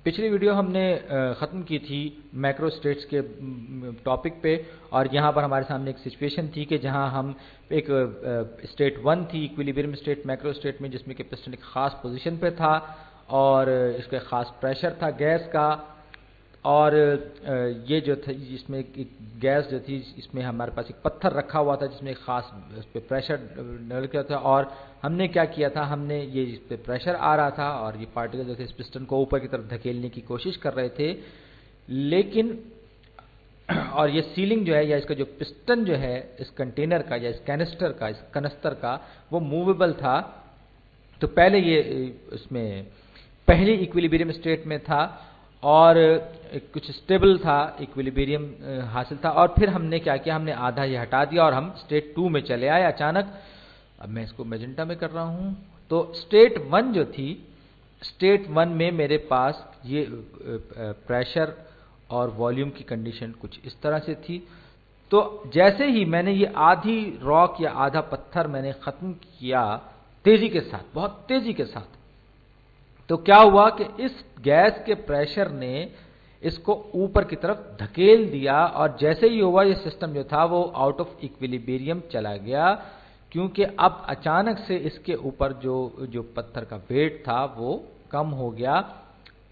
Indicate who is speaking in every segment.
Speaker 1: پچھلی ویڈیو ہم نے ختم کی تھی میکرو اسٹیٹس کے ٹاپک پہ، اور یہاں پر ہمارے سامنے ایک سچویشن تھی کہ جہاں ہم ایک اسٹیٹ 1 تھی ایکویلیبریم اسٹیٹ میکرو اسٹیٹ میں، جس میں کہ پسٹن ایک خاص پوزیشن پہ تھا اور اس کا خاص پریشر تھا گیس کا، اور یہ جو تھا جس میں ایک گیس جو تھی اس میں ہمارے پاس ایک پتھر رکھا ہوا تھا جس میں ایک خاص اس پہ پریشر ڈال کیا تھا، اور ہم نے کیا کیا تھا، ہم نے یہ اس پہ پریشر آ رہا تھا اور یہ پارٹیکل جو تھے اس پسٹن کو اوپر کی طرف دھکیلنے کی کوشش کر رہے تھے، لیکن اور یہ سیلنگ جو ہے یا اس کا جو پسٹن جو ہے اس کنٹینر کا یا اس کینسٹر کا، اس کنستر کا، وہ موویبل تھا. تو پہلے یہ اس میں پہلی ایکویلیبریم اسٹیٹ میں تھا اور کچھ اسٹیبل تھا، ایکویلیبریم حاصل تھا، اور پھر ہم نے کیا کیا، ہم نے آدھا یہ ہٹا دیا اور ہم اسٹیٹ 2 میں چلے آئے اچانک. اب میں اس کو میجنٹا میں کر رہا ہوں. تو اسٹیٹ 1 جو تھی، اسٹیٹ 1 میں میرے پاس یہ پریشر اور والیوم کی کنڈیشن کچھ اس طرح سے تھی. تو جیسے ہی میں نے یہ آدھی راک یا آدھا پتھر میں نے ختم کیا تیزی کے ساتھ، بہت تیزی کے ساتھ، تو کیا ہوا کہ اس گیس کے پریشر نے اس کو اوپر کی طرف دھکیل دیا، اور جیسے ہی ہوا یہ سسٹم جو تھا وہ آؤٹ آف ایکویلیبریم چلا گیا، کیونکہ اب اچانک سے اس کے اوپر جو پتھر کا ویٹ تھا وہ کم ہو گیا.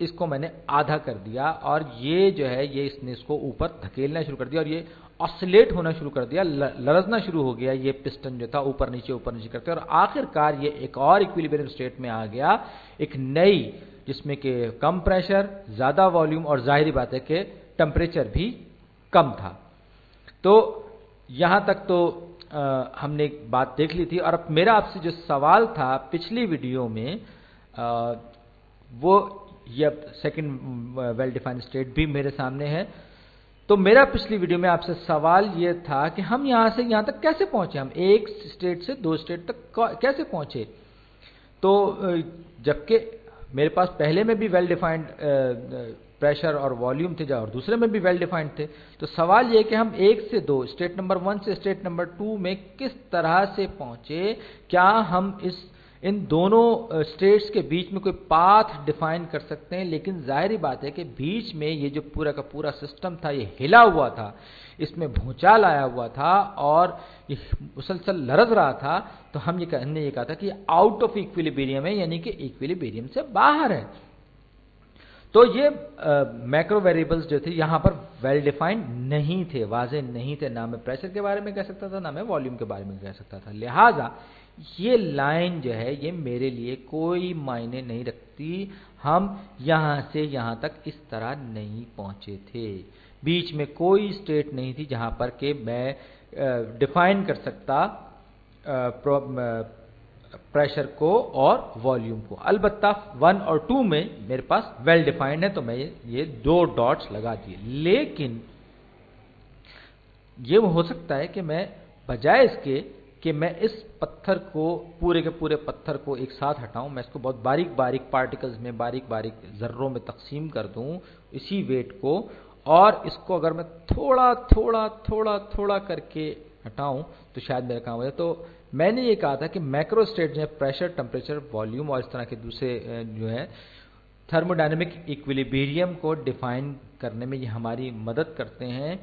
Speaker 1: اس کو میں نے آدھا کر دیا اور یہ جو ہے یہ اس نے اس کو اوپر دھکیلنا شروع کر دیا اور یہ آسلیٹ ہونا شروع کر دیا، لرزنا شروع ہو گیا یہ پسٹن جو تھا اوپر نیچے کرتے، اور آخر کار یہ ایک اور ایکویلیبریم اسٹیٹ میں آ گیا، ایک نئی، جس میں کہ کم پریشر، زیادہ والیوم، اور ظاہری بات ہے کہ ٹمپریچر بھی کم تھا. تو یہاں تک تو ہم نے ایک بات دیکھ لی تھی. اور اب میرا آپ سے جو سوال تھا پچھلی ویڈیو میں، وہ یہ سیکنڈ ویل ڈیفائنڈ اسٹیٹ بھی میرے سامنے ہے. تو میرا پچھلی ویڈیو میں آپ سے سوال یہ تھا کہ ہم یہاں سے یہاں تک کیسے پہنچے، ہم ایک اسٹیٹ سے 2 اسٹیٹ تک کیسے پہنچے. تو جبکہ میرے پاس پہلے میں بھی ویل ڈیفائنڈ پریشر اور والیوم تھے اور دوسرے میں بھی ویل ڈیفائنڈ تھے، تو سوال یہ کہ ہم 1 سے 2 اسٹیٹ نمبر 1 سے اسٹیٹ نمبر 2 میں کس طرح سے پہنچے. کیا ہم ان دونوں اسٹیٹس کے بیچ میں کوئی پاتھ ڈیفائن کر سکتے ہیں؟ لیکن ظاہری بات ہے کہ بیچ میں یہ جو پورا کا پورا سسٹم تھا یہ ہلا ہوا تھا، اس میں بھونچال آیا ہوا تھا اور یہ مسلسل لرز رہا تھا. تو ہم نے یہ کہا تھا کہ یہ آؤٹ آف ایکویلیبریم ہے، یعنی کہ ایکویلیبریم سے باہر ہے. تو یہ میکرو ویریبلز جو تھے یہاں پر ویل ڈیفائنڈ نہیں تھے، واضح نہیں تھے. نہ میں پریشر کے بارے میں کہہ سکتا تھا، نہ میں والیوم کے بارے میں کہہ سکتا تھا. لہٰذا یہ لائن جو ہے یہ میرے لیے کوئی معنی نہیں رکھتی. ہم یہاں سے یہاں تک اس طرح نہیں پہنچے تھے، بیچ میں کوئی اسٹیٹ نہیں تھی جہاں پر کہ میں ڈیفائن کر سکتا پریشر کو اور والیوم کو. البتہ 1 اور 2 میں میرے پاس ویل ڈیفائنڈ ہے، تو میں یہ 2 ڈاٹس لگا دیے. لیکن یہ ہو سکتا ہے کہ میں بجائے اس کے کہ میں اس پتھر کو پورے کے پورے پتھر کو ایک ساتھ ہٹاؤں، میں اس کو بہت باریک باریک پارٹیکلز میں، باریک باریک ذروں میں تقسیم کر دوں اسی ویٹ کو، اور اس کو اگر میں تھوڑا تھوڑا تھوڑا تھوڑا کر کے ہٹاؤں تو شاید میرا کام ہو جائے. تو میں نے یہ کہا تھا کہ میکرو اسٹیٹ جو ہے پریشر، ٹمپریچر، والیوم اور اس طرح کے دوسرے جو ہے تھرموڈائنمک ایکویلیبریم کو ڈیفائن کرنے میں یہ ہماری مدد کرتے ہیں.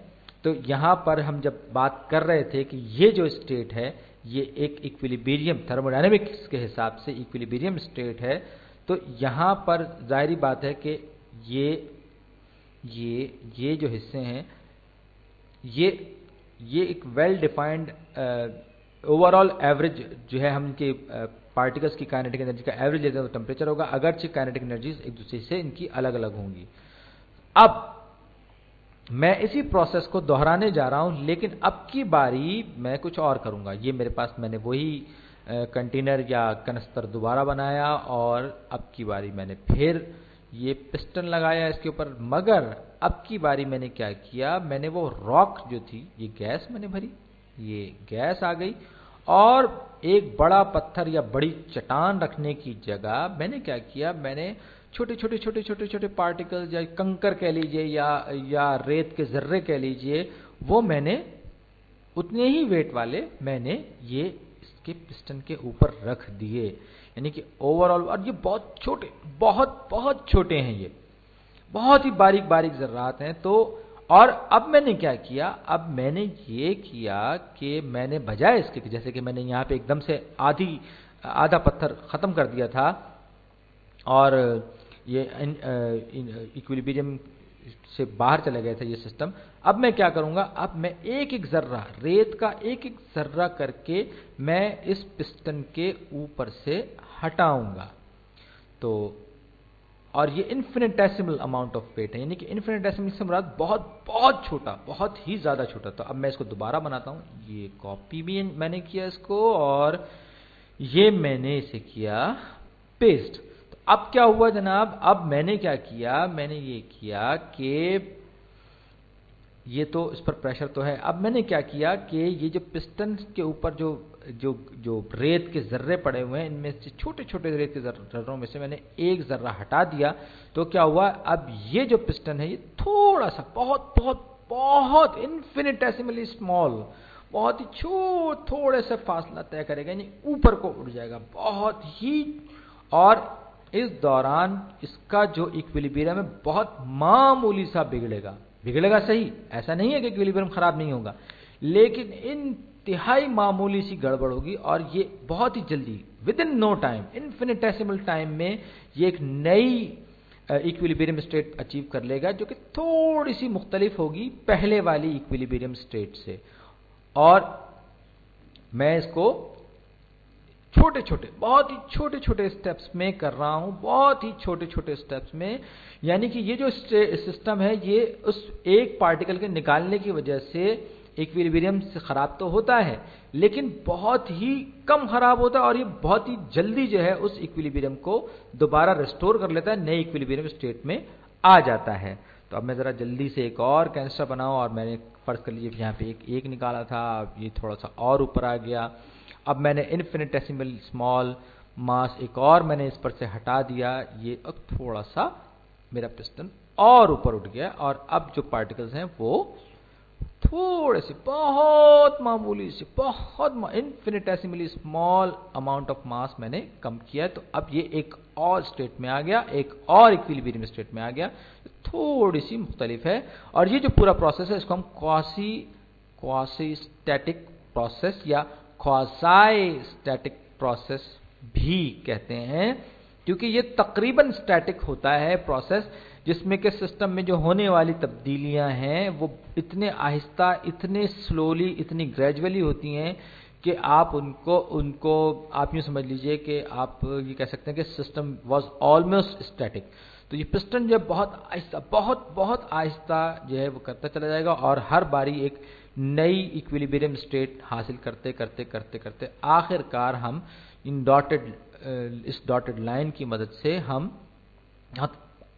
Speaker 1: تو یہاں پر ہم جب بات کر رہے تھے کہ یہ جو اسٹیٹ ہے یہ ایک ایکویلیبریم، تھرموڈائنمکس کے حساب سے ایکویلیبریم اسٹیٹ ہے، تو یہاں پر ظاہری بات ہے کہ یہ جو حصے ہیں یہ ایک well defined overall average جو ہے ہم کے پارٹیکلس کی کائنیٹک انرجی کا ایوریج لیتے ہیں تو ٹمپریچر ہوگا، اگرچہ کائنیٹک انرجیز ایک دوسرے سے ان کی الگ الگ ہوں گی. اب میں اسی پروسیس کو دہرانے جا رہا ہوں، لیکن اب کی باری میں کچھ اور کروں گا. یہ میرے پاس میں نے وہی کنٹینر یا کنستر دوبارہ بنایا اور اب کی باری میں نے پھر یہ پسٹن لگایا اس کے اوپر، مگر اب کی باری میں نے کیا کیا، میں نے وہ راک جو تھی، یہ گیس میں نے بھری، یہ گیس آ گئی، اور ایک بڑا پتھر یا بڑی چٹان رکھنے کی جگہ میں نے کیا کیا، میں نے چھوٹے چھوٹے چھوٹے چھوٹے چھوٹے پارٹیکلز یا کنکر کہہ لیجئے یا ریت کے ذرے کہہ لیجئے، وہ میں نے اتنے ہی ویٹ والے میں نے یہ اس کے پسٹن کے اوپر رکھ دیے. یعنی کہ اوور آل، اور یہ بہت چھوٹے، بہت بہت چھوٹے ہیں یہ. बहुत ही बारीक बारीक ज़र्रात हैं। तो और अब मैंने क्या किया, अब मैंने ये किया कि मैंने बजाय इसके कि जैसे कि मैंने यहाँ पे एकदम से आधा पत्थर ख़त्म कर दिया था और ये इक्विलिब्रियम से बाहर चला गया था ये सिस्टम, अब मैं क्या करूंगा, अब मैं एक एक ज़र्रा, रेत का एक एक ज़र्रा करके मैं इस पिस्टन के ऊपर से हटाऊंगा। तो और ये इन्फिनिटेसिमल अमाउंट ऑफ वेट है, यानी कि इन्फिनिटेसिमल से मुराद बहुत बहुत छोटा, बहुत ही ज़्यादा छोटा। तो अब मैं इसको दोबारा बनाता हूँ, ये कॉपी भी मैंने किया इसको और ये मैंने इसे किया पेस्ट। तो अब क्या हुआ जनाब, अब मैंने क्या किया, मैंने ये किया कि ये तो इस पर प्रेशर तो है, अब मैंने क्या किया कि ये जो पिस्टन के ऊपर जो जो जो रेत के ज़र्रे पड़े हुए हैं, इनमें से छोटे छोटे रेत के ज़र्रों में से मैंने एक ज़र्रा हटा दिया। तो क्या हुआ, अब ये जो पिस्टन है ये थोड़ा सा बहुत बहुत बहुत इन्फिनिटेसिमली स्मॉल, बहुत ही थोड़े से फासला तय करेगा, यानी ऊपर को उड़ जाएगा बहुत ही। और इस दौरान इसका जो इक्विलिब्रियम है बहुत मामूली सा बिगड़ेगा सही, ऐसा नहीं है कि इक्विलिब्रियम खराब नहीं होगा, लेकिन इंतहाई मामूली सी गड़बड़ होगी और ये बहुत ही जल्दी within no time, infinitesimal time में ये एक नई इक्विलिब्रियम स्टेट अचीव कर लेगा जो कि थोड़ी सी मुख्तलिफ होगी पहले वाली इक्विलिब्रियम स्टेट से। और मैं इसको छोटे छोटे, बहुत ही छोटे छोटे स्टेप्स में कर रहा हूं, बहुत ही छोटे छोटे स्टेप्स में, यानी कि ये जो सिस्टम है ये उस एक पार्टिकल के निकालने की वजह से इक्विलिब्रियम से खराब तो होता है, लेकिन बहुत ही कम खराब होता है और ये बहुत ही जल्दी जो है उस इक्विलिब्रियम को दोबारा रिस्टोर कर लेता है, नए इक्विलिब्रियम स्टेट में आ जाता है। तो अब मैं ज़रा जल्दी से एक और कैंसर बनाऊं, और मैंने फर्ज कर लीजिए यहाँ पे एक निकाला था, ये थोड़ा सा और ऊपर आ गया। अब मैंने इन्फिनिटेसिमल स्मॉल मास एक और मैंने इस पर से हटा दिया, ये अब थोड़ा सा मेरा पिस्टन और ऊपर उठ गया और अब जो पार्टिकल्स हैं वो थोड़े से बहुत मामूली से बहुत इन्फिनिटेसिमली स्मॉल अमाउंट ऑफ मास मैंने कम किया। तो अब ये एक और स्टेट में आ गया, एक और इक्विलिब्रियम स्टेट में आ गया, थोड़ी सी मुख्तलिफ है। और ये जो पूरा प्रोसेस है इसको हम क्वासी स्टैटिक प्रोसेस या क्वाज़ाई स्टैटिक प्रोसेस भी कहते हैं, क्योंकि ये तकरीबन स्टैटिक होता है प्रोसेस, जिसमें कि सिस्टम में जो होने वाली तब्दीलियां हैं वो इतने आहिस्ता, इतने स्लोली, इतनी ग्रेजुअली होती हैं कि आप उनको आप यूँ समझ लीजिए कि आप ये कह सकते हैं कि सिस्टम वाज ऑलमोस्ट स्टैटिक। तो ये पिस्टन जो बहुत आहिस्ता, बहुत बहुत आहिस्ता जो है वो करता चला जाएगा और हर बारी एक नई इक्विलिब्रियम स्टेट हासिल करते करते करते करते आखिरकार हम इस डॉटेड लाइन की मदद से हम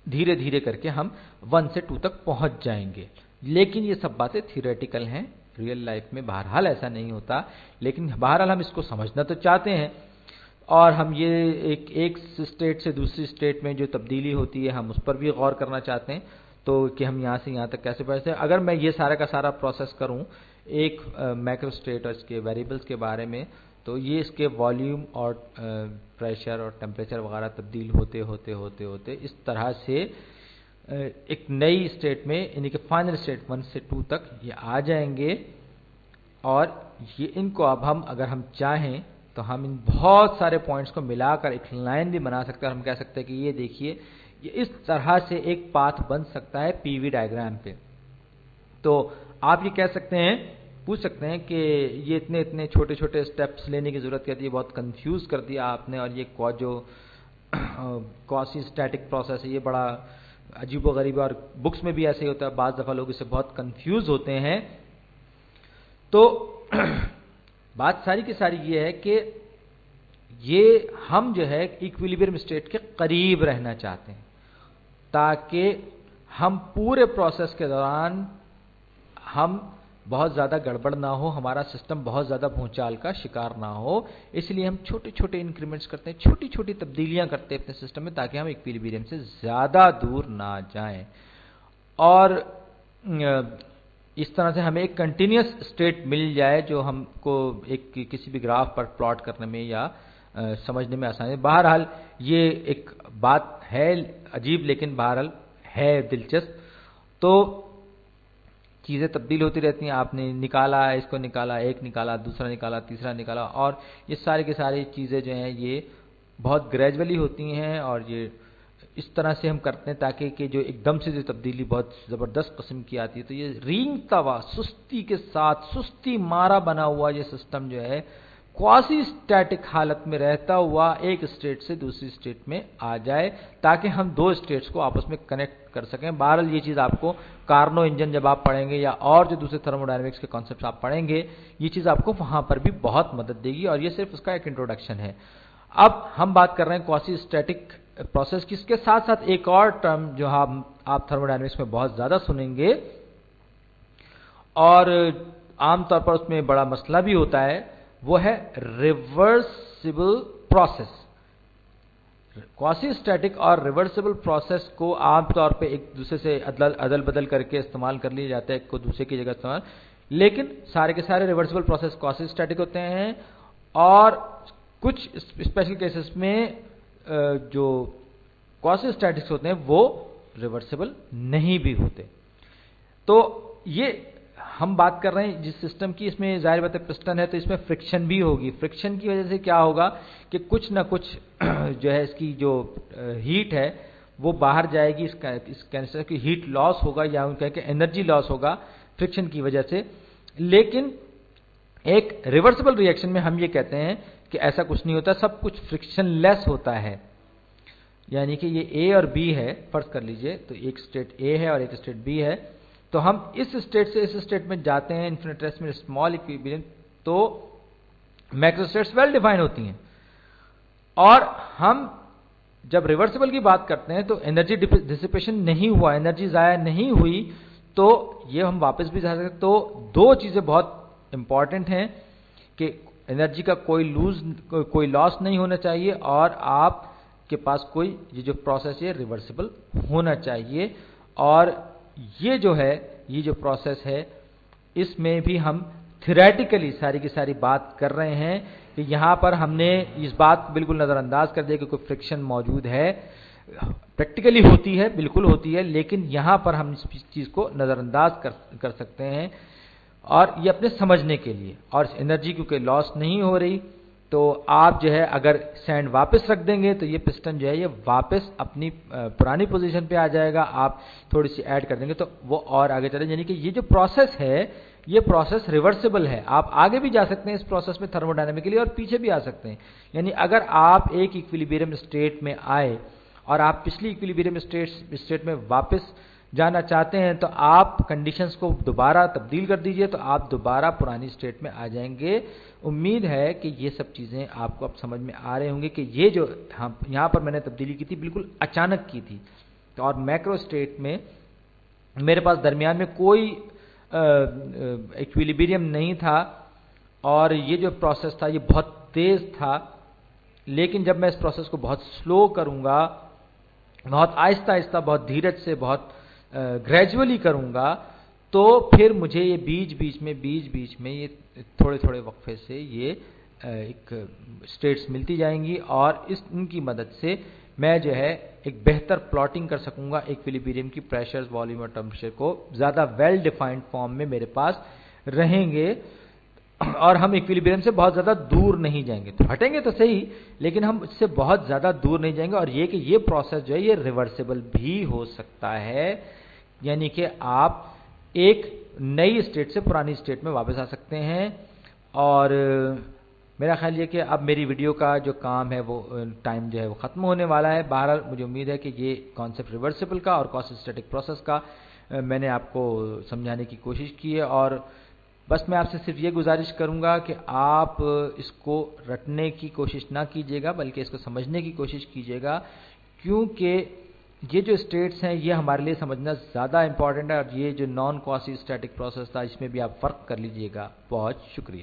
Speaker 1: धीरे धीरे करके हम 1 से 2 तक पहुंच जाएंगे। लेकिन ये सब बातें थियोरेटिकल हैं, रियल लाइफ में बहरहाल ऐसा नहीं होता, लेकिन बहरहाल हम इसको समझना तो चाहते हैं और हम ये एक स्टेट से दूसरी स्टेट में जो तब्दीली होती है हम उस पर भी गौर करना चाहते हैं। तो कि हम यहाँ से यहाँ तक कैसे पहुँचते हैं। अगर मैं ये सारा का सारा प्रोसेस करूँ एक मैक्रो स्टेट और इसके वेरिएबल्स के बारे में, तो ये इसके वॉल्यूम और प्रेशर और टेम्परेचर वगैरह तब्दील होते होते होते होते इस तरह से एक नई स्टेट में, यानी कि फाइनल स्टेट 1 से 2 तक ये आ जाएंगे। और ये इनको अब हम अगर हम चाहें तो हम इन बहुत सारे पॉइंट्स को मिलाकर एक लाइन भी बना सकते हैं और हम कह सकते हैं कि ये देखिए ये इस तरह से एक पाथ बन सकता है पीवी डायग्राम पे। तो आप ये कह सकते हैं, पूछ सकते हैं कि ये इतने इतने छोटे छोटे स्टेप्स लेने की जरूरत क्या थी, बहुत कंफ्यूज कर दिया आपने, और ये जो क्वासी स्टैटिक प्रोसेस है ये बड़ा अजीबोगरीब, और बुक्स में भी ऐसे ही होता है, बाज़ दफ़ा लोग इससे बहुत कंफ्यूज होते हैं। तो बात सारी की सारी ये है कि ये हम जो है इक्विलिब्रियम स्टेट के करीब रहना चाहते हैं ताकि हम पूरे प्रोसेस के दौरान हम बहुत ज़्यादा गड़बड़ ना हो, हमारा सिस्टम बहुत ज़्यादा भूचाल का शिकार ना हो। इसलिए हम छोटे छोटे इंक्रीमेंट्स करते हैं, छोटी छोटी तब्दीलियां करते हैं अपने सिस्टम में ताकि हम इक्विलिब्रियम से ज़्यादा दूर ना जाएं और इस तरह से हमें एक कंटिन्यूस स्टेट मिल जाए जो हमको एक किसी भी ग्राफ पर प्लॉट करने में या समझने में आसानी है। बहरहाल ये एक बात है अजीब, लेकिन बहरहाल है दिलचस्प। तो चीज़ें तब्दील होती रहती हैं, आपने निकाला, इसको निकाला, एक निकाला, दूसरा निकाला, तीसरा निकाला, और ये सारी की सारी चीज़ें जो हैं ये बहुत ग्रेजुअली होती हैं, और ये इस तरह से हम करते हैं ताकि कि जो एकदम से जो तब्दीली बहुत ज़बरदस्त किस्म की आती है, तो ये रेंगता हुआ सुस्ती के साथ, सुस्ती मारा बना हुआ ये सिस्टम जो है क्वासी स्टैटिक हालत में रहता हुआ एक स्टेट से दूसरी स्टेट में आ जाए, ताकि हम दो स्टेट्स को आपस में कनेक्ट कर सकें। बहरहाल ये चीज़ आपको कार्नो इंजन जब आप पढ़ेंगे या और जो दूसरे थर्मोडायनेमिक्स के कॉन्सेप्ट्स आप पढ़ेंगे, ये चीज़ आपको वहाँ पर भी बहुत मदद देगी, और ये सिर्फ उसका एक इंट्रोडक्शन है। अब हम बात कर रहे हैं क्वासी स्टैटिक प्रोसेस की। इसके साथ साथ एक और टर्म जो आप थर्मोडायनेमिक्स में बहुत ज़्यादा सुनेंगे, और आमतौर पर उसमें बड़ा मसला भी होता है, वो है रिवर्सिबल प्रोसेस। क्वासी स्टैटिक और रिवर्सिबल प्रोसेस को आमतौर पे एक दूसरे से अदल बदल करके इस्तेमाल कर लिए जाते हैं, एक को दूसरे की जगह इस्तेमाल, लेकिन सारे के सारे रिवर्सिबल प्रोसेस क्वासी स्टैटिक होते हैं, और कुछ स्पेशल केसेस में जो क्वासी स्टैटिक्स होते हैं वो रिवर्सिबल नहीं भी होते। तो ये हम बात कर रहे हैं जिस सिस्टम की, इसमें जाहिर बात है पिस्टन है तो इसमें फ्रिक्शन भी होगी। फ्रिक्शन की वजह से क्या होगा कि कुछ ना कुछ जो है इसकी जो हीट है वो बाहर जाएगी, इस कैनिस्टर की हीट लॉस होगा, या उनका कि एनर्जी लॉस होगा फ्रिक्शन की वजह से। लेकिन एक रिवर्सिबल रिएक्शन में हम ये कहते हैं कि ऐसा कुछ नहीं होता, सब कुछ फ्रिक्शन लेस होता है। यानी कि ये ए और बी है, फर्ज कर लीजिए, तो एक स्टेट ए है और एक स्टेट बी है, तो हम इस स्टेट से इस स्टेट में जाते हैं इन्फिनिटेसिमल स्मॉल इक्विलिब्रियम, तो मैक्रोस्टेट्स वेल डिफाइन होती हैं। और हम जब रिवर्सिबल की बात करते हैं तो एनर्जी डिसिपेशन नहीं हुआ, एनर्जी ज़ाया नहीं हुई, तो ये हम वापस भी जा सकते। तो दो चीज़ें बहुत इंपॉर्टेंट हैं कि एनर्जी का कोई लॉस नहीं होना चाहिए, और आप के पास कोई ये जो प्रोसेस है रिवर्सिबल होना चाहिए। और ये जो प्रोसेस है इसमें भी हम थ्योरेटिकली सारी की सारी बात कर रहे हैं कि यहाँ पर हमने इस बात को बिल्कुल नज़रअंदाज कर दिया कि कोई फ्रिक्शन मौजूद है। प्रैक्टिकली होती है, बिल्कुल होती है, लेकिन यहाँ पर हम इस चीज़ को नज़रअंदाज कर सकते हैं, और ये अपने समझने के लिए। और एनर्जी क्योंकि लॉस नहीं हो रही, तो आप जो है अगर सैंड वापस रख देंगे तो ये पिस्टन जो है ये वापस अपनी पुरानी पोजीशन पे आ जाएगा, आप थोड़ी सी ऐड कर देंगे तो वो और आगे चले। यानी कि ये जो प्रोसेस है ये प्रोसेस रिवर्सिबल है, आप आगे भी जा सकते हैं इस प्रोसेस में थर्मोडायनेमिकली, और पीछे भी आ सकते हैं। यानी अगर आप एक इक्विलिब्रियम स्टेट में आए और आप पिछली इक्विलिब्रियम स्टेट में वापस जाना चाहते हैं, तो आप कंडीशंस को दोबारा तब्दील कर दीजिए, तो आप दोबारा पुरानी स्टेट में आ जाएंगे। उम्मीद है कि ये सब चीज़ें आपको अब समझ में आ रहे होंगे कि ये जो यहाँ पर मैंने तब्दीली की थी बिल्कुल अचानक की थी, तो और मैक्रो स्टेट में मेरे पास दरमियान में कोई इक्विलिब्रियम नहीं था, और ये जो प्रोसेस था ये बहुत तेज़ था। लेकिन जब मैं इस प्रोसेस को बहुत स्लो करूँगा, बहुत आहिस्ता आहिस्ता, बहुत धीरज से, बहुत ग्रेजुअली करूँगा, तो फिर मुझे ये बीच बीच में ये थोड़े थोड़े वक्फे से ये एक स्टेट्स मिलती जाएंगी, और इनकी मदद से मैं जो है एक बेहतर प्लॉटिंग कर सकूंगा इक्विलिब्रियम की। प्रेशर्स, वॉल्यूम और टेम्परेचर को ज़्यादा वेल डिफाइंड फॉर्म में मेरे पास रहेंगे, और हम इक्विलिब्रियम से बहुत ज़्यादा दूर नहीं जाएंगे। तो हटेंगे तो सही, लेकिन हम इससे बहुत ज़्यादा दूर नहीं जाएंगे। और ये कि ये प्रोसेस जो है ये रिवर्सिबल भी हो सकता है, यानी कि आप एक नई स्टेट से पुरानी स्टेट में वापस आ सकते हैं। और मेरा ख्याल ये कि अब मेरी वीडियो का जो काम है वो टाइम जो है वो ख़त्म होने वाला है। बहरहाल मुझे उम्मीद है कि ये कॉन्सेप्ट रिवर्सिबल का और क्वासी स्टैटिक प्रोसेस का मैंने आपको समझाने की कोशिश की है, और बस मैं आपसे सिर्फ ये गुजारिश करूंगा कि आप इसको रटने की कोशिश ना कीजिएगा, बल्कि इसको समझने की कोशिश कीजिएगा, क्योंकि ये जो स्टेट्स हैं ये हमारे लिए समझना ज़्यादा इंपॉर्टेंट है। और ये जो नॉन क्वासी स्टैटिक प्रोसेस था इसमें भी आप फ़र्क कर लीजिएगा। बहुत शुक्रिया।